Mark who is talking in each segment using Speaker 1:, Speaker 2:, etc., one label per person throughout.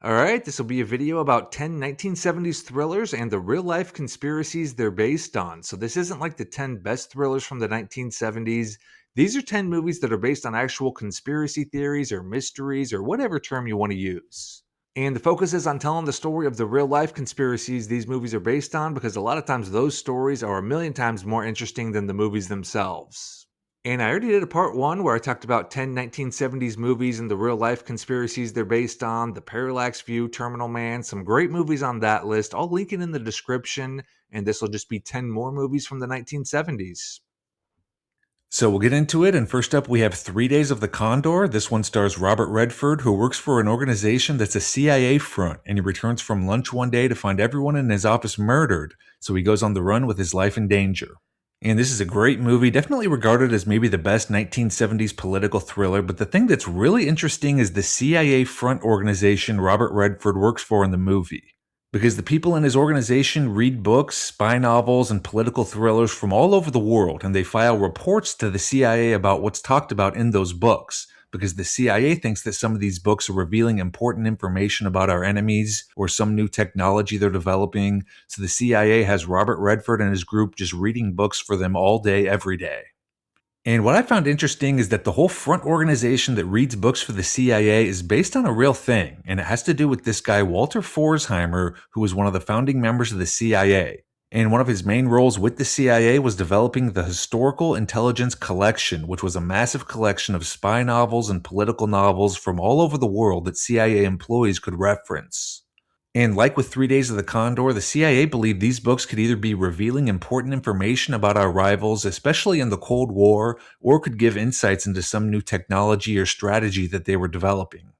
Speaker 1: Alright, this will be a video about 10 1970s thrillers and the real life conspiracies they're based on. So, this isn't like the 10 best thrillers from the 1970s. These are 10 movies that are based on actual conspiracy theories or mysteries or whatever term you want to use. And the focus is on telling the story of the real life conspiracies these movies are based on because a lot of times those stories are a million times more interesting than the movies themselves. And I already did a part one where I talked about 10 1970s movies and the real life conspiracies they're based on, The Parallax View, Terminal Man, some great movies on that list. I'll link it in the description, and this will just be 10 more movies from the 1970s.
Speaker 2: So we'll get into it, and first up we have 3 Days of the Condor. This one stars Robert Redford, who works for an organization that's a CIA front, and he returns from lunch one day to find everyone in his office murdered, so he goes on the run with his life in danger. And this is a great movie, definitely regarded as maybe the best 1970s political thriller, but the thing that's really interesting is the CIA front organization Robert Redford works for in the movie. Because the people in his organization read books, spy novels, and political thrillers from all over the world, and they file reports to the CIA about what's talked about in those books. Because the CIA thinks that some of these books are revealing important information about our enemies or some new technology they're developing. So the CIA has Robert Redford and his group just reading books for them all day, every day. And what I found interesting is that the whole front organization that reads books for the CIA is based on a real thing, and it has to do with this guy, Walter Forsheimer, who was one of the founding members of the CIA. And one of his main roles with the CIA was developing the Historical Intelligence Collection, which was a massive collection of spy novels and political novels from all over the world that CIA employees could reference. And like with 3 Days of the Condor, the CIA believed these books could either be revealing important information about our rivals, especially in the Cold War, or could give insights into some new technology or strategy that they were developing.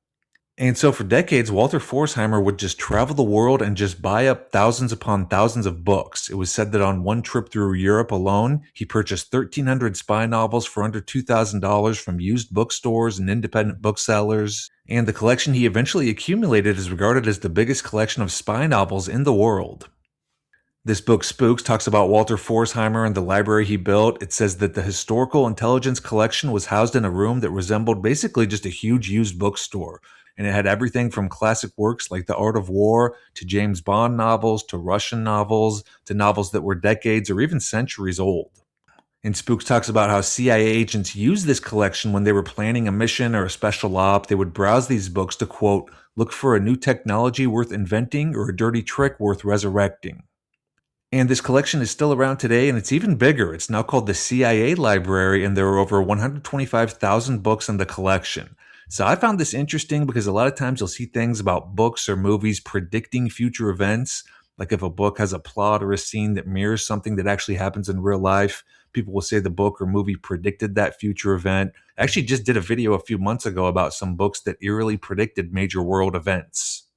Speaker 2: And so for decades, Walter Forsheimer would just travel the world and just buy up thousands upon thousands of books. It was said that on one trip through Europe alone, he purchased 1,300 spy novels for under $2,000 from used bookstores and independent booksellers. And the collection he eventually accumulated is regarded as the biggest collection of spy novels in the world. This book, Spooks, talks about Walter Forsheimer and the library he built. It says that the Historical Intelligence Collection was housed in a room that resembled basically just a huge used bookstore. And it had everything from classic works like The Art of War to James Bond novels to Russian novels to novels that were decades or even centuries old. And Spooks talks about how CIA agents used this collection when they were planning a mission or a special op. They would browse these books to, quote, look for a new technology worth inventing or a dirty trick worth resurrecting. And this collection is still around today, and it's even bigger. It's now called the CIA Library, and there are over 125,000 books in the collection. So I found this interesting because a lot of times you'll see things about books or movies predicting future events. Like if a book has a plot or a scene that mirrors something that actually happens in real life, people will say the book or movie predicted that future event. I actually just did a video a few months ago about some books that eerily predicted major world events.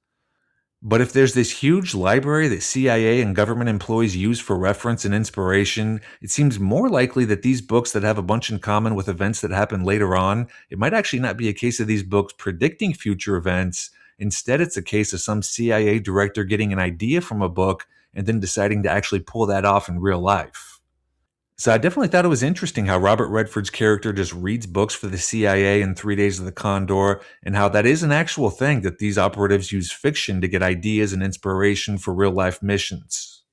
Speaker 2: But if there's this huge library that CIA and government employees use for reference and inspiration, it seems more likely that these books that have a bunch in common with events that happen later on, it might actually not be a case of these books predicting future events. Instead, it's a case of some CIA director getting an idea from a book and then deciding to actually pull that off in real life. So I definitely thought it was interesting how Robert Redford's character just reads books for the CIA in 3 Days of the Condor, and how that is an actual thing that these operatives use fiction to get ideas and inspiration for real-life missions.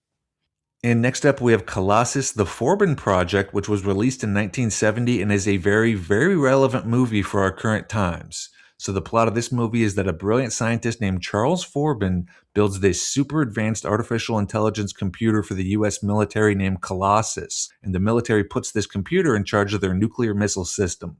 Speaker 2: And next up, we have Colossus, the Forbin Project, which was released in 1970 and is a very, very relevant movie for our current times. So the plot of this movie is that a brilliant scientist named Charles Forbin builds this super advanced artificial intelligence computer for the US military named Colossus, and the military puts this computer in charge of their nuclear missile system.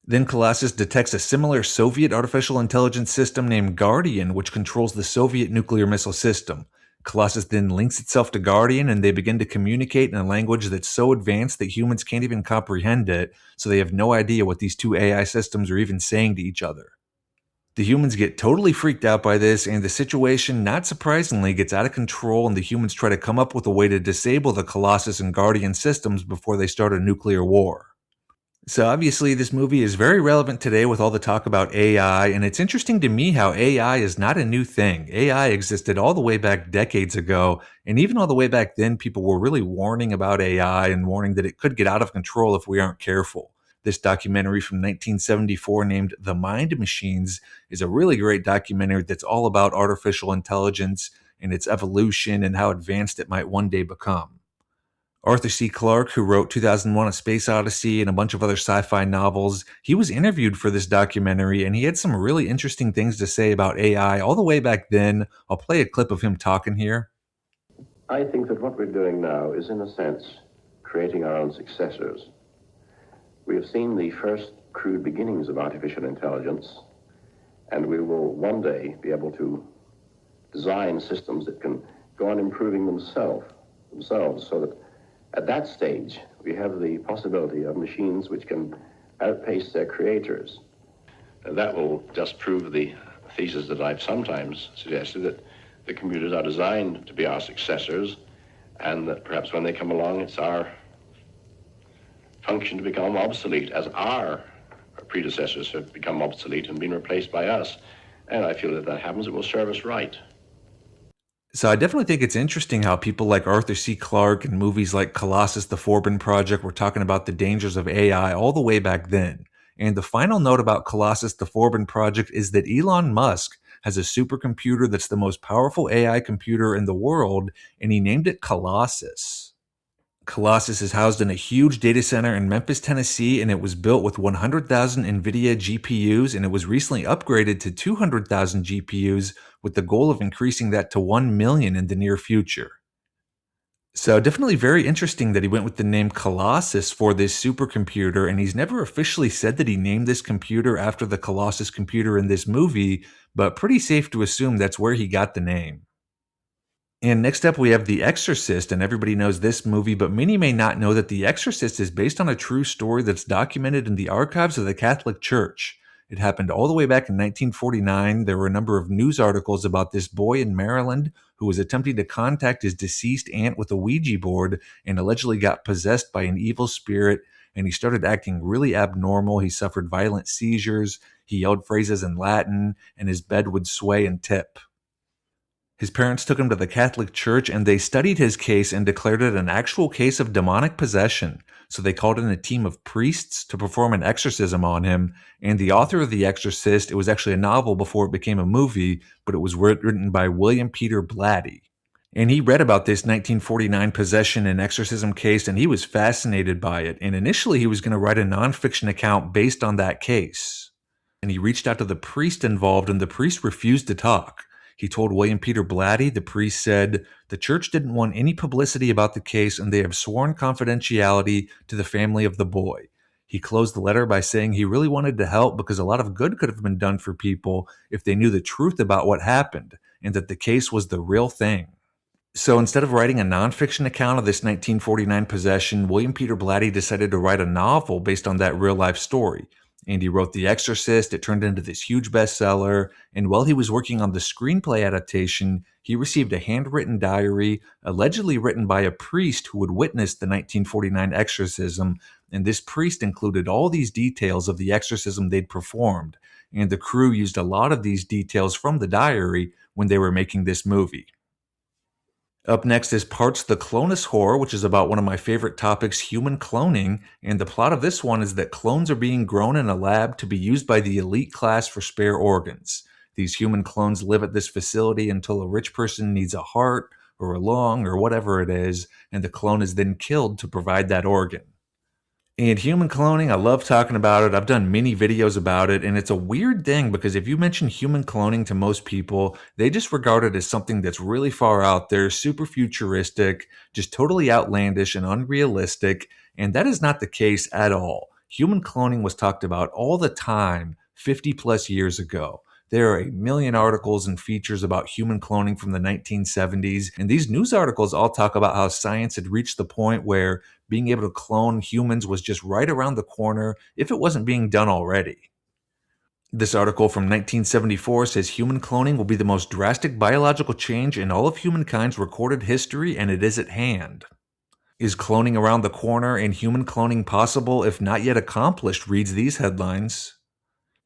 Speaker 2: Then Colossus detects a similar Soviet artificial intelligence system named Guardian, which controls the Soviet nuclear missile system. Colossus then links itself to Guardian, and they begin to communicate in a language that's so advanced that humans can't even comprehend it, so they have no idea what these two AI systems are even saying to each other. The humans get totally freaked out by this, and the situation, not surprisingly, gets out of control, and the humans try to come up with a way to disable the Colossus and Guardian systems before they start a nuclear war. So obviously this movie is very relevant today with all the talk about AI, and it's interesting to me how AI is not a new thing. AI existed all the way back decades ago, and even all the way back then people were really warning about AI and warning that it could get out of control if we aren't careful. This documentary from 1974 named The Mind Machines is a really great documentary that's all about artificial intelligence and its evolution and how advanced it might one day become. Arthur C. Clarke, who wrote 2001: A Space Odyssey and a bunch of other sci-fi novels, he was interviewed for this documentary, and he had some really interesting things to say about AI all the way back then. I'll play a clip of him talking here.
Speaker 3: I think that what we're doing now is, in a sense, creating our own successors. We have seen the first crude beginnings of artificial intelligence, and we will one day be able to design systems that can go on improving themselves, so that at that stage, we have the possibility of machines which can outpace their creators. And that will just prove the thesis that I've sometimes suggested, that the computers are designed to be our successors, and that perhaps when they come along, it's our function to become obsolete, as our predecessors have become obsolete and been replaced by us. And I feel that if that happens, it will serve us right.
Speaker 2: So I definitely think it's interesting how people like Arthur C. Clarke and movies like Colossus, the Forbin Project were talking about the dangers of AI all the way back then. And the final note about Colossus, the Forbin Project is that Elon Musk has a supercomputer that's the most powerful AI computer in the world, and he named it Colossus. Colossus is housed in a huge data center in Memphis, Tennessee, and it was built with 100,000 NVIDIA GPUs, and it was recently upgraded to 200,000 GPUs with the goal of increasing that to 1 million in the near future. So definitely very interesting that he went with the name Colossus for this supercomputer, and he's never officially said that he named this computer after the Colossus computer in this movie, but pretty safe to assume that's where he got the name. And next up, we have The Exorcist, and everybody knows this movie, but many may not know that The Exorcist is based on a true story that's documented in the archives of the Catholic Church. It happened all the way back in 1949. There were a number of news articles about this boy in Maryland who was attempting to contact his deceased aunt with a Ouija board and allegedly got possessed by an evil spirit, and he started acting really abnormal. He suffered violent seizures, he yelled phrases in Latin, and his bed would sway and tip. His parents took him to the Catholic Church, and they studied his case and declared it an actual case of demonic possession. So they called in a team of priests to perform an exorcism on him. And the author of The Exorcist, it was actually a novel before it became a movie, but it was written by William Peter Blatty. And he read about this 1949 possession and exorcism case, and he was fascinated by it. And initially, he was going to write a nonfiction account based on that case. And he reached out to the priest involved, and the priest refused to talk. He told William Peter Blatty, the priest said, "The church didn't want any publicity about the case, and they have sworn confidentiality to the family of the boy." He closed the letter by saying he really wanted to help because a lot of good could have been done for people if they knew the truth about what happened, and that the case was the real thing. So instead of writing a nonfiction account of this 1949 possession, William Peter Blatty decided to write a novel based on that real-life story. And he wrote The Exorcist. It turned into this huge bestseller. And while he was working on the screenplay adaptation, he received a handwritten diary, allegedly written by a priest who had witnessed the 1949 exorcism. And this priest included all these details of the exorcism they'd performed. And the crew used a lot of these details from the diary when they were making this movie. Up next is Parts the Clonus horror, which is about one of my favorite topics, human cloning. And the plot of this one is that clones are being grown in a lab to be used by the elite class for spare organs. These human clones live at this facility until a rich person needs a heart or a lung or whatever it is, and the clone is then killed to provide that organ. And human cloning, I love talking about it. I've done many videos about it, and it's a weird thing because if you mention human cloning to most people, they just regard it as something that's really far out there, super futuristic, just totally outlandish and unrealistic, and that is not the case at all. Human cloning was talked about all the time 50 plus years ago. There are a million articles and features about human cloning from the 1970s, and these news articles all talk about how science had reached the point where being able to clone humans was just right around the corner if it wasn't being done already. This article from 1974 says human cloning will be the most drastic biological change in all of humankind's recorded history, and it is at hand. Is cloning around the corner and human cloning possible if not yet accomplished, reads these headlines.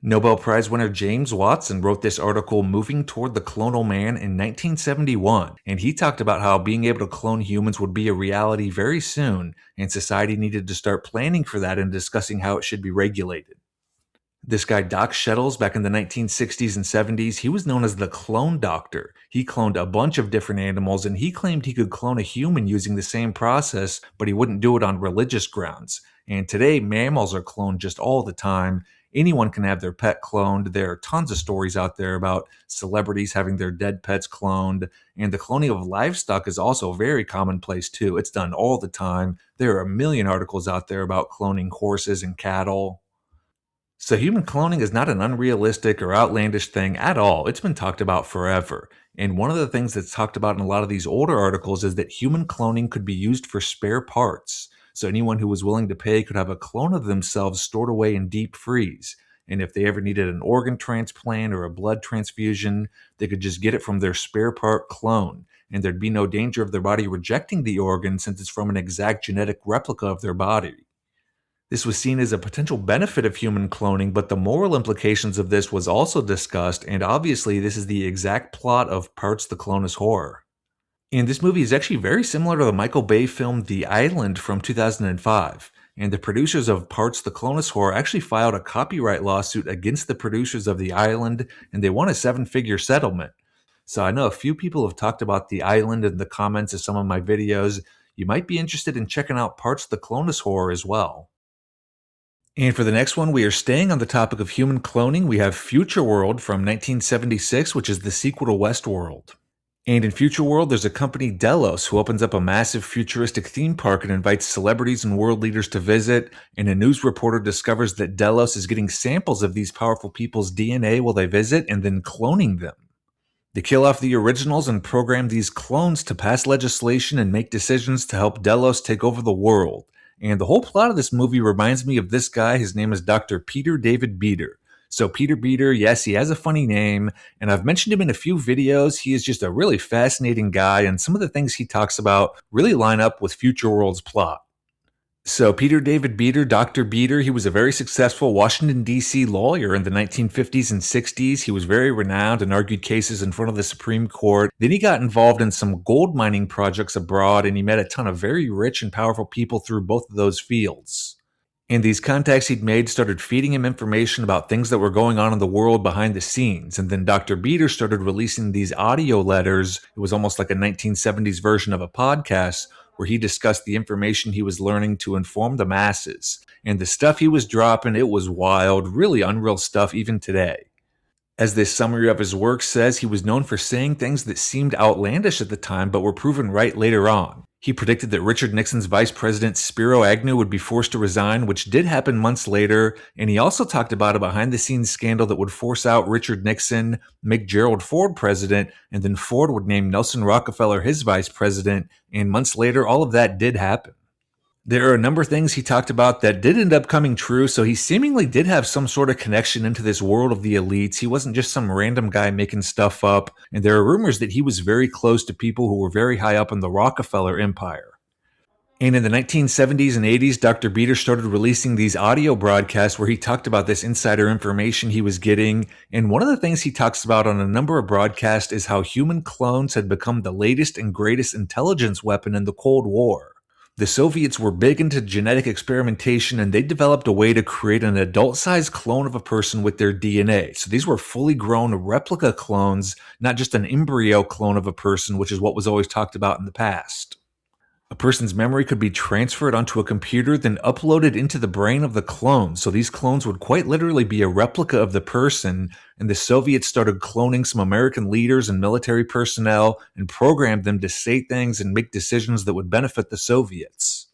Speaker 2: Nobel Prize winner James Watson wrote this article, Moving Toward the Clonal Man, in 1971, and he talked about how being able to clone humans would be a reality very soon, and society needed to start planning for that and discussing how it should be regulated. This guy, Doc Shettles, back in the 1960s and 70s, he was known as the clone doctor. He cloned a bunch of different animals, and he claimed he could clone a human using the same process, but he wouldn't do it on religious grounds. And today, mammals are cloned just all the time. Anyone can have their pet cloned. There are tons of stories out there about celebrities having their dead pets cloned. And the cloning of livestock is also very commonplace too. It's done all the time. There are a million articles out there about cloning horses and cattle. So human cloning is not an unrealistic or outlandish thing at all. It's been talked about forever. And one of the things that's talked about in a lot of these older articles is that human cloning could be used for spare parts. So anyone who was willing to pay could have a clone of themselves stored away in deep freeze. And if they ever needed an organ transplant or a blood transfusion, they could just get it from their spare part clone. And there'd be no danger of their body rejecting the organ since it's from an exact genetic replica of their body. This was seen as a potential benefit of human cloning, but the moral implications of this was also discussed, and obviously this is the exact plot of Parts the Clonus Horror. And this movie is actually very similar to the Michael Bay film The Island from 2005. And the producers of Parts the Clonus Horror actually filed a copyright lawsuit against the producers of The Island, and they won a 7-figure settlement. So I know a few people have talked about The Island in the comments of some of my videos. You might be interested in checking out Parts the Clonus Horror as well. And for the next one, we are staying on the topic of human cloning. We have Futureworld from 1976, which is the sequel to Westworld. And in Futureworld, there's a company, Delos, who opens up a massive futuristic theme park and invites celebrities and world leaders to visit. And a news reporter discovers that Delos is getting samples of these powerful people's DNA while they visit and then cloning them. They kill off the originals and program these clones to pass legislation and make decisions to help Delos take over the world. And the whole plot of this movie reminds me of this guy. His name is Dr. Peter David Beater. So Peter Beater, yes, he has a funny name, and I've mentioned him in a few videos. He is just a really fascinating guy, and some of the things he talks about really line up with Futureworld's plot. So Peter David Beater, Dr. Beater, he was a very successful Washington, D.C. lawyer in the 1950s and 60s. He was very renowned and argued cases in front of the Supreme Court. Then he got involved in some gold mining projects abroad, and he met a ton of very rich and powerful people through both of those fields. And these contacts he'd made started feeding him information about things that were going on in the world behind the scenes. And then Dr. Beater started releasing these audio letters. It was almost like a 1970s version of a podcast where he discussed the information he was learning to inform the masses. And the stuff he was dropping, it was wild, really unreal stuff even today. As this summary of his work says, he was known for saying things that seemed outlandish at the time but were proven right later on. He predicted that Richard Nixon's vice president Spiro Agnew would be forced to resign, which did happen months later, and he also talked about a behind-the-scenes scandal that would force out Richard Nixon, make Gerald Ford president, and then Ford would name Nelson Rockefeller his vice president, and months later, all of that did happen. There are a number of things he talked about that did end up coming true, so he seemingly did have some sort of connection into this world of the elites. He wasn't just some random guy making stuff up, and there are rumors that he was very close to people who were very high up in the Rockefeller empire. And in the 1970s and 80s, Dr. Beater started releasing these audio broadcasts where he talked about this insider information he was getting. And one of the things he talks about on a number of broadcasts is how human clones had become the latest and greatest intelligence weapon in the Cold War. The Soviets were big into genetic experimentation, and they developed a way to create an adult-sized clone of a person with their DNA. So these were fully grown replica clones, not just an embryo clone of a person, which is what was always talked about in the past. A person's memory could be transferred onto a computer, then uploaded into the brain of the clone. So these clones would quite literally be a replica of the person, and the Soviets started cloning some American leaders and military personnel and programmed them to say things and make decisions that would benefit the Soviets.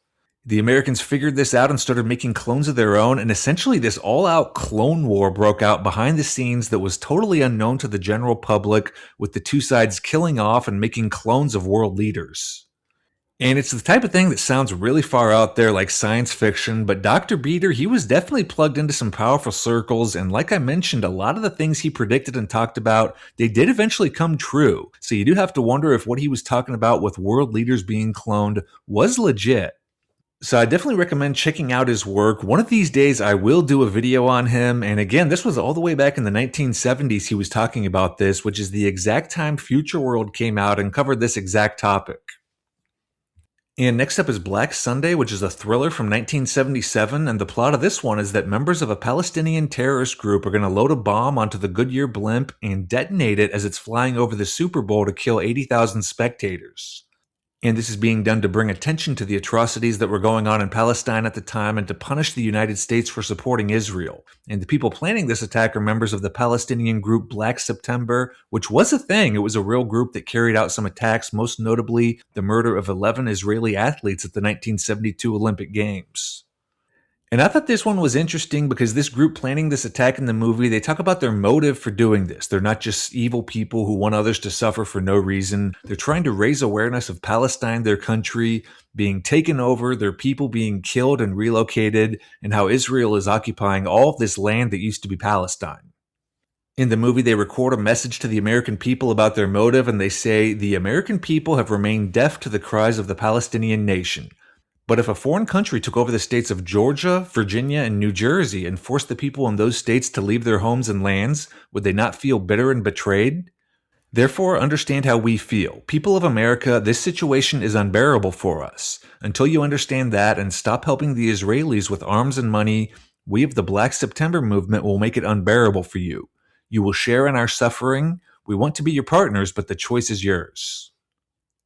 Speaker 2: The Americans figured this out and started making clones of their own, and essentially this all-out clone war broke out behind the scenes that was totally unknown to the general public, with the two sides killing off and making clones of world leaders. And it's the type of thing that sounds really far out there like science fiction, but Dr. Beater, he was definitely plugged into some powerful circles, and like I mentioned, a lot of the things he predicted and talked about, they did eventually come true. So you do have to wonder if what he was talking about with world leaders being cloned was legit. So I definitely recommend checking out his work. One of these days, I will do a video on him. And again, this was all the way back in the 1970s he was talking about this, which is the exact time Futureworld came out and covered this exact topic. And next up is Black Sunday, which is a thriller from 1977. And the plot of this one is that members of a Palestinian terrorist group are going to load a bomb onto the Goodyear blimp and detonate it as it's flying over the Super Bowl to kill 80,000 spectators. And this is being done to bring attention to the atrocities that were going on in Palestine at the time and to punish the United States for supporting Israel. And the people planning this attack are members of the Palestinian group Black September, which was a thing. It was a real group that carried out some attacks, most notably the murder of 11 Israeli athletes at the 1972 Olympic Games. And I thought this one was interesting because this group planning this attack in the movie, they talk about their motive for doing this. They're not just evil people who want others to suffer for no reason. They're trying to raise awareness of Palestine, their country, being taken over, their people being killed and relocated, and how Israel is occupying all of this land that used to be Palestine. In the movie, they record a message to the American people about their motive, and they say, "The American people have remained deaf to the cries of the Palestinian nation. But if a foreign country took over the states of Georgia, Virginia, and New Jersey and forced the people in those states to leave their homes and lands, would they not feel bitter and betrayed? Therefore, understand how we feel. People of America, this situation is unbearable for us. Until you understand that and stop helping the Israelis with arms and money, we of the Black September movement will make it unbearable for you. You will share in our suffering. We want to be your partners, but the choice is yours."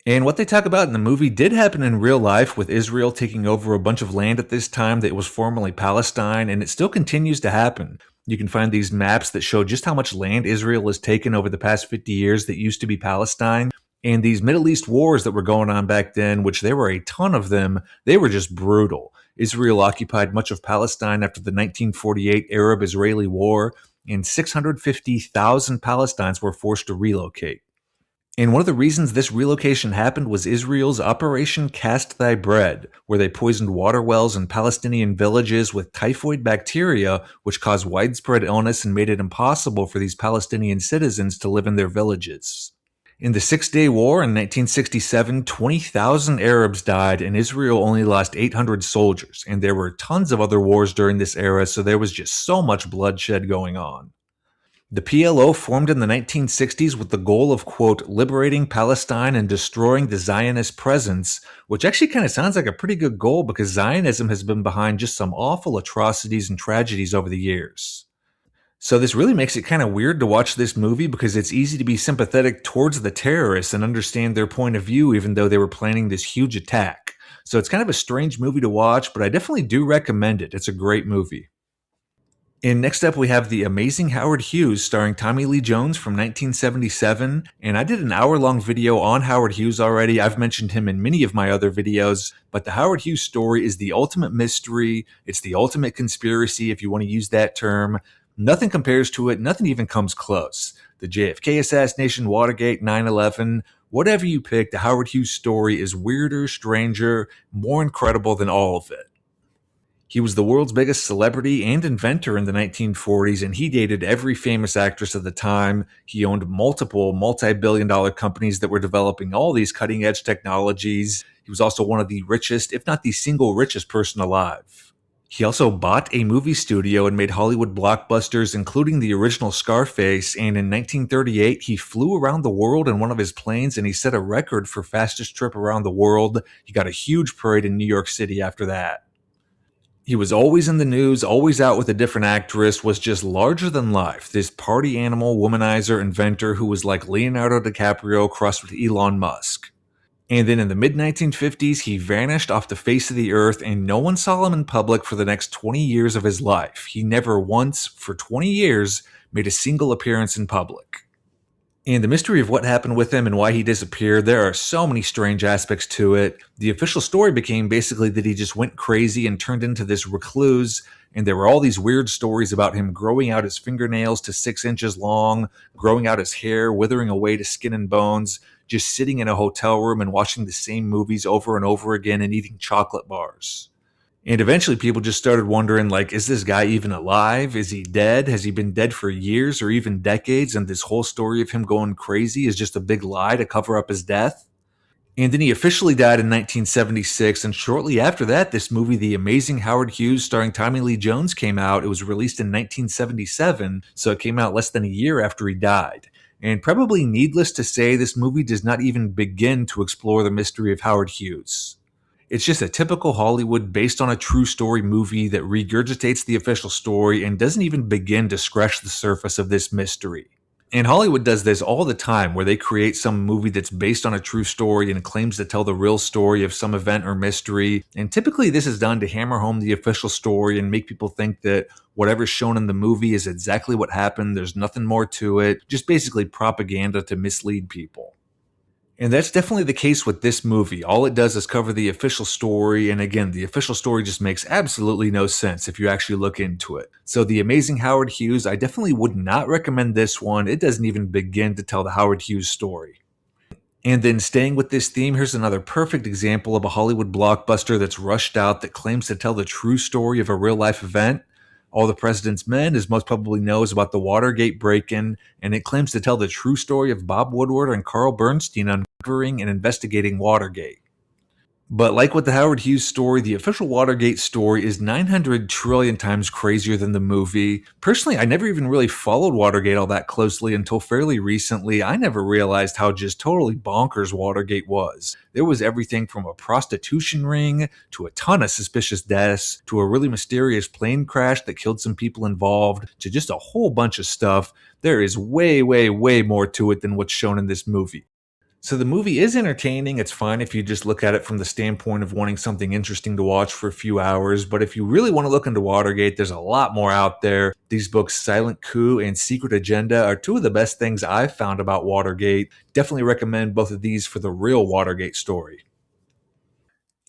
Speaker 2: And what they talk about in the movie did happen in real life, with Israel taking over a bunch of land at this time that was formerly Palestine, and it still continues to happen. You can find these maps that show just how much land Israel has taken over the past 50 years that used to be Palestine. And these Middle East wars that were going on back then, which there were a ton of them, they were just brutal. Israel occupied much of Palestine after the 1948 Arab-Israeli War, and 650,000 Palestinians were forced to relocate. And one of the reasons this relocation happened was Israel's Operation Cast Thy Bread, where they poisoned water wells in Palestinian villages with typhoid bacteria, which caused widespread illness and made it impossible for these Palestinian citizens to live in their villages. In the Six-Day War in 1967, 20,000 Arabs died, and Israel only lost 800 soldiers. And there were tons of other wars during this era, so there was just so much bloodshed going on. The PLO formed in the 1960s with the goal of, quote, liberating Palestine and destroying the Zionist presence, which actually kind of sounds like a pretty good goal because Zionism has been behind just some awful atrocities and tragedies over the years. So this really makes it kind of weird to watch this movie because it's easy to be sympathetic towards the terrorists and understand their point of view even though they were planning this huge attack. So it's kind of a strange movie to watch, but I definitely do recommend it. It's a great movie. And next up, we have The Amazing Howard Hughes, starring Tommy Lee Jones from 1977. And I did an hour-long video on Howard Hughes already. I've mentioned him in many of my other videos. But the Howard Hughes story is the ultimate mystery. It's the ultimate conspiracy, if you want to use that term. Nothing compares to it. Nothing even comes close. The JFK assassination, Watergate, 9/11, whatever you pick, the Howard Hughes story is weirder, stranger, more incredible than all of it. He was the world's biggest celebrity and inventor in the 1940s, and he dated every famous actress of the time. He owned multiple multi-billion-dollar companies that were developing all these cutting-edge technologies. He was also one of the richest, if not the single richest person alive. He also bought a movie studio and made Hollywood blockbusters, including the original Scarface, and in 1938, he flew around the world in one of his planes, and he set a record for fastest trip around the world. He got a huge parade in New York City after that. He was always in the news, always out with a different actress, was just larger than life, this party animal, womanizer, inventor who was like Leonardo DiCaprio crossed with Elon Musk. And then in the mid-1950s, he vanished off the face of the earth and no one saw him in public for the next 20 years of his life. He never once, for 20 years, made a single appearance in public. And the mystery of what happened with him and why he disappeared, there are so many strange aspects to it. The official story became basically that he just went crazy and turned into this recluse, and there were all these weird stories about him growing out his fingernails to 6 inches long, growing out his hair, withering away to skin and bones, just sitting in a hotel room and watching the same movies over and over again and eating chocolate bars. And eventually people just started wondering, like, is this guy even alive? Is he dead? Has he been dead for years or even decades? And this whole story of him going crazy is just a big lie to cover up his death? And then he officially died in 1976, and shortly after that, this movie, The Amazing Howard Hughes, starring Tommy Lee Jones, came out. It was released in 1977, so it came out less than a year after he died. And probably needless to say, this movie does not even begin to explore the mystery of Howard Hughes. It's just a typical Hollywood based on a true story movie that regurgitates the official story and doesn't even begin to scratch the surface of this mystery. And Hollywood does this all the time, where they create some movie that's based on a true story and claims to tell the real story of some event or mystery. And typically this is done to hammer home the official story and make people think that whatever's shown in the movie is exactly what happened. There's nothing more to it. Just basically propaganda to mislead people. And that's definitely the case with this movie. All it does is cover the official story, and again, the official story just makes absolutely no sense if you actually look into it. So The Amazing Howard Hughes, I definitely would not recommend this one. It doesn't even begin to tell the Howard Hughes story. And then staying with this theme, here's another perfect example of a Hollywood blockbuster that's rushed out that claims to tell the true story of a real-life event. All the President's Men, as most probably knows, about the Watergate break-in, and it claims to tell the true story of Bob Woodward and Carl Bernstein uncovering and investigating Watergate. But like with the Howard Hughes story, the official Watergate story is 900 trillion times crazier than the movie. Personally, I never even really followed Watergate all that closely until fairly recently. I never realized how just totally bonkers Watergate was. There was everything from a prostitution ring, to a ton of suspicious deaths, to a really mysterious plane crash that killed some people involved, to just a whole bunch of stuff. There is way, way, way more to it than what's shown in this movie. So the movie is entertaining. It's fine if you just look at it from the standpoint of wanting something interesting to watch for a few hours. But if you really want to look into Watergate, there's a lot more out there. These books, Silent Coup and Secret Agenda, are two of the best things I've found about Watergate. Definitely recommend both of these for the real Watergate story.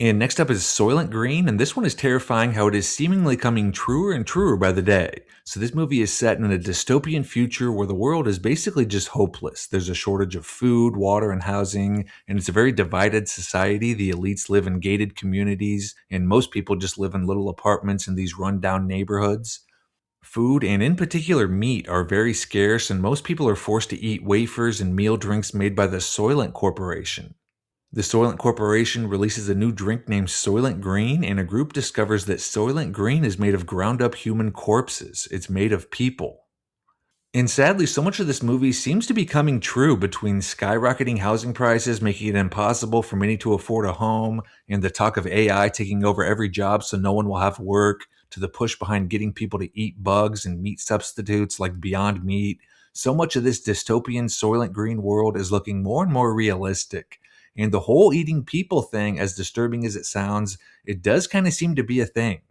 Speaker 2: And next up is Soylent Green, and this one is terrifying how it is seemingly coming truer and truer by the day. So this movie is set in a dystopian future where the world is basically just hopeless. There's a shortage of food, water, and housing, and it's a very divided society. The elites live in gated communities, and most people just live in little apartments in these rundown neighborhoods. Food, and in particular meat, are very scarce, and most people are forced to eat wafers and meal drinks made by the Soylent Corporation. The Soylent Corporation releases a new drink named Soylent Green, and a group discovers that Soylent Green is made of ground up human corpses. It's made of people. And sadly, so much of this movie seems to be coming true, between skyrocketing housing prices making it impossible for many to afford a home, and the talk of AI taking over every job so no one will have work, to the push behind getting people to eat bugs and meat substitutes like Beyond Meat. So much of this dystopian Soylent Green world is looking more and more realistic. And the whole eating people thing, as disturbing as it sounds, it does kind of seem to be a thing.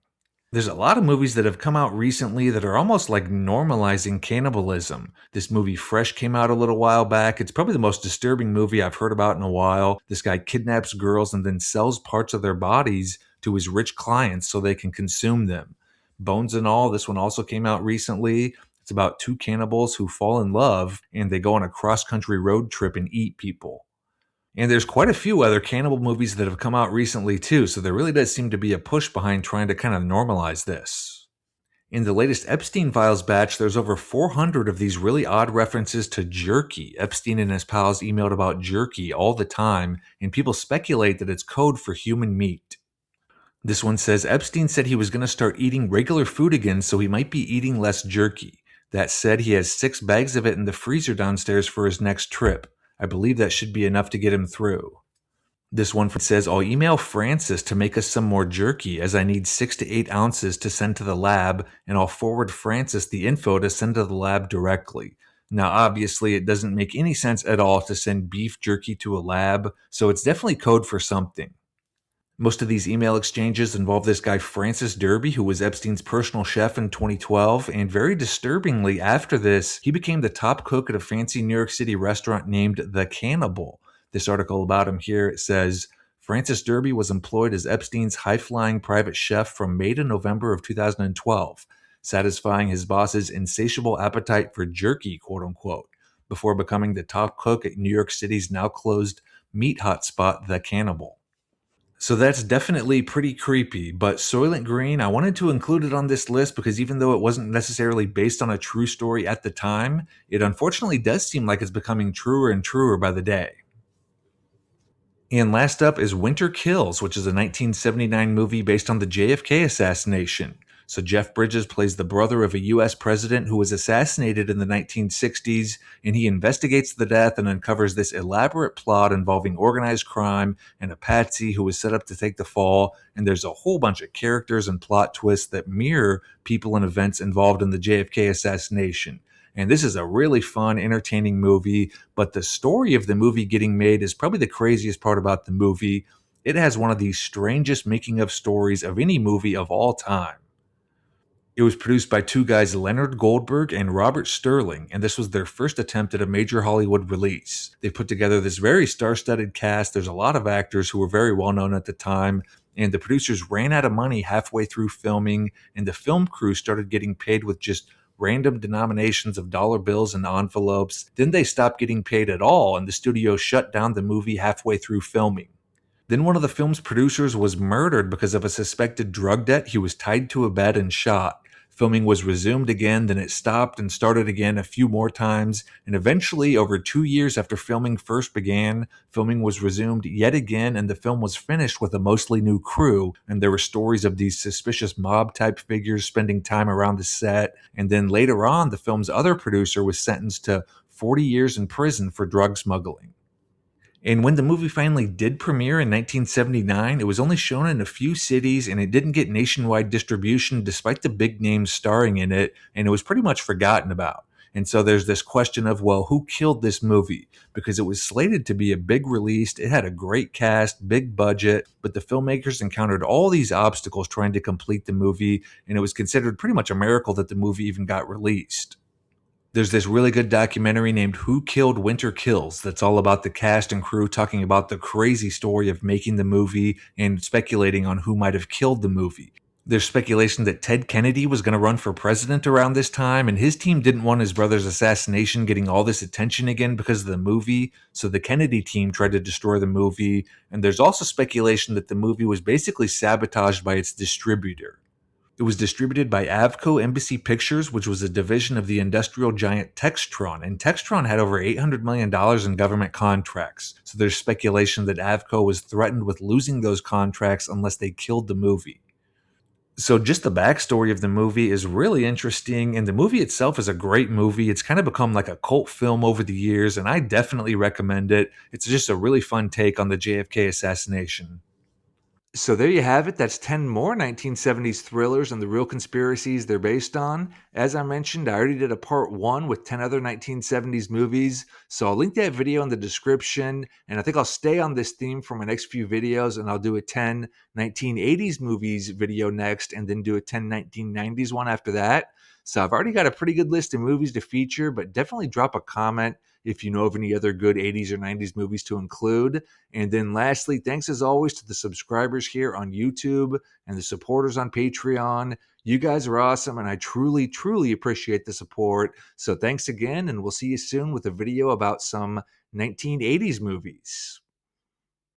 Speaker 2: There's a lot of movies that have come out recently that are almost like normalizing cannibalism. This movie Fresh came out a little while back. It's probably the most disturbing movie I've heard about in a while. This guy kidnaps girls and then sells parts of their bodies to his rich clients so they can consume them. Bones and All, this one also came out recently. It's about two cannibals who fall in love and they go on a cross-country road trip and eat people. And there's quite a few other cannibal movies that have come out recently too, so there really does seem to be a push behind trying to kind of normalize this. In the latest Epstein Files batch, there's over 400 of these really odd references to jerky. Epstein and his pals emailed about jerky all the time, and people speculate that it's code for human meat. This one says Epstein said he was going to start eating regular food again, so he might be eating less jerky. That said, he has 6 bags of it in the freezer downstairs for his next trip. I believe that should be enough to get him through. This one says, I'll email Francis to make us some more jerky, as I need 6 to 8 ounces to send to the lab, and I'll forward Francis the info to send to the lab directly. Now, obviously, it doesn't make any sense at all to send beef jerky to a lab, so it's definitely code for something. Most of these email exchanges involve this guy Francis Derby, who was Epstein's personal chef in 2012, and very disturbingly, after this, he became the top cook at a fancy New York City restaurant named The Cannibal. This article about him here, it says, Francis Derby was employed as Epstein's high-flying private chef from May to November of 2012, satisfying his boss's insatiable appetite for jerky, quote-unquote, before becoming the top cook at New York City's now-closed meat hotspot, The Cannibal. So that's definitely pretty creepy, but Soylent Green, I wanted to include it on this list because even though it wasn't necessarily based on a true story at the time, it unfortunately does seem like it's becoming truer and truer by the day. And last up is Winter Kills, which is a 1979 movie based on the JFK assassination. So Jeff Bridges plays the brother of a U.S. president who was assassinated in the 1960s, and he investigates the death and uncovers this elaborate plot involving organized crime and a patsy who was set up to take the fall. And there's a whole bunch of characters and plot twists that mirror people and events involved in the JFK assassination. And this is a really fun, entertaining movie, but the story of the movie getting made is probably the craziest part about the movie. It has one of the strangest making of stories of any movie of all time. It was produced by two guys, Leonard Goldberg and Robert Sterling, and this was their first attempt at a major Hollywood release. They put together this very star-studded cast. There's a lot of actors who were very well known at the time, and the producers ran out of money halfway through filming, and the film crew started getting paid with just random denominations of dollar bills and envelopes. Then they stopped getting paid at all, and the studio shut down the movie halfway through filming. Then one of the film's producers was murdered because of a suspected drug debt. He was tied to a bed and shot. Filming was resumed again, then it stopped and started again a few more times, and eventually, over 2 years after filming first began, filming was resumed yet again, and the film was finished with a mostly new crew, and there were stories of these suspicious mob-type figures spending time around the set, and then later on, the film's other producer was sentenced to 40 years in prison for drug smuggling. And when the movie finally did premiere in 1979, it was only shown in a few cities and it didn't get nationwide distribution despite the big names starring in it, and it was pretty much forgotten about. And so there's this question of, well, who killed this movie? Because it was slated to be a big release, it had a great cast, big budget, but the filmmakers encountered all these obstacles trying to complete the movie, and it was considered pretty much a miracle that the movie even got released. There's this really good documentary named Who Killed Winter Kills that's all about the cast and crew talking about the crazy story of making the movie and speculating on who might have killed the movie. There's speculation that Ted Kennedy was going to run for president around this time, and his team didn't want his brother's assassination getting all this attention again because of the movie, so the Kennedy team tried to destroy the movie. And there's also speculation that the movie was basically sabotaged by its distributor. It was distributed by Avco Embassy Pictures, which was a division of the industrial giant Textron, and Textron had over $800 million in government contracts. So there's speculation that Avco was threatened with losing those contracts unless they killed the movie. So just the backstory of the movie is really interesting, and the movie itself is a great movie. It's kind of become like a cult film over the years, and I definitely recommend it. It's just a really fun take on the JFK assassination.
Speaker 1: So there you have it. That's 10 more 1970s thrillers and the real conspiracies they're based on. As I mentioned, I already did a part 1 with 10 other 1970s movies, so I'll link that video in the description, and I think I'll stay on this theme for my next few videos, and I'll do a 10 1980s movies video next, and then do a 10 1990s one after that. So I've already got a pretty good list of movies to feature, but definitely drop a comment if you know of any other good 80s or 90s movies to include. And then lastly, thanks as always to the subscribers here on YouTube and the supporters on Patreon. You guys are awesome, and I truly, truly appreciate the support. So thanks again, and we'll see you soon with a video about some 1980s movies.